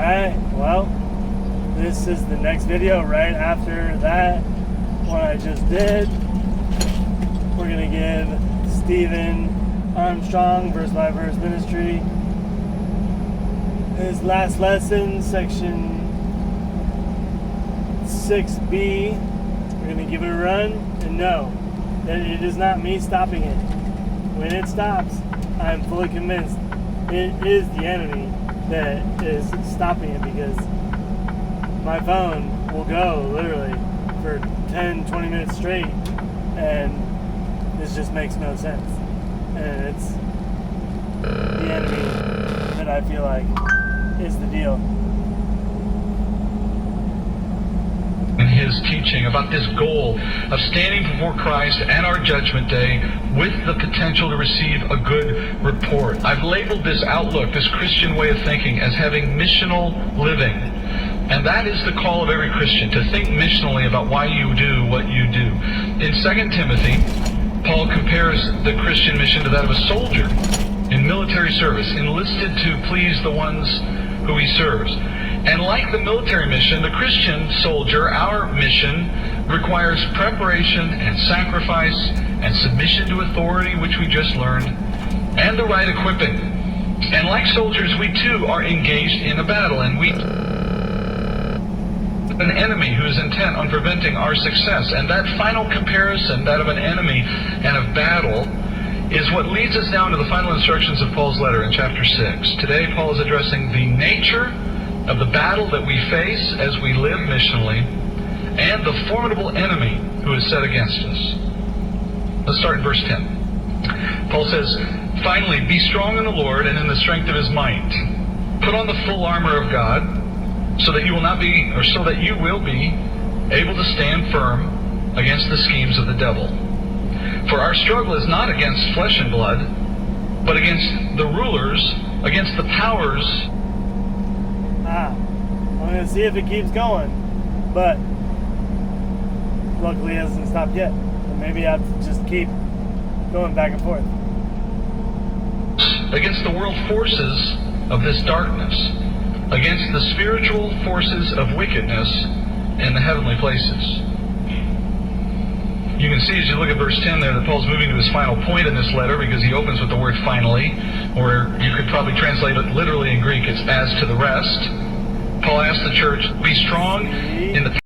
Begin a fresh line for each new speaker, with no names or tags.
Alright, well, this is the next video right after that one I just did. We're going to give Stephen Armstrong, verse by verse ministry, his last lesson, section 6b. We're going to give it a run and know that it is not me stopping it. When it stops, I'm fully convinced it is the enemy that is stopping it, because my phone will go literally for 10-20 minutes straight and this just makes no sense, and it's the enemy that I feel like is the deal.
In his teaching about this goal of standing before Christ and our judgment day with the potential to receive a good report. I've labeled this outlook, this Christian way of thinking, as having missional living. And that is the call of every Christian, to think missionally about why you do what you do. In 2 Timothy, Paul compares the Christian mission to that of a soldier in military service, enlisted to please the ones who he serves. And like the military mission, the Christian soldier, our mission, requires preparation and sacrifice and submission to authority, which we just learned, and the right equipping. And like soldiers, we too are engaged in a battle, and we an enemy who is intent on preventing our success. And that final comparison, that of an enemy and of battle, is what leads us down to the final instructions of Paul's letter in chapter 6. Today, Paul is addressing the nature of the battle that we face as we live missionally, and the formidable enemy who is set against us. Let's start in verse 10. Paul says, "Finally, be strong in the Lord and in the strength of his might. Put on the full armor of God, so that you will be able to stand firm against the schemes of the devil. For our struggle is not against flesh and blood, but against the rulers, against the powers."
I'm going to see if it keeps going, but luckily it hasn't stopped yet. So maybe I have to just keep going back and forth.
Against the world forces of this darkness, against the spiritual forces of wickedness in the heavenly places. You can see as you look at verse 10 there that Paul's moving to his final point in this letter, because he opens with the word finally, or you could probably translate it literally in Greek, it's as to the rest. Paul asks the church, be strong in the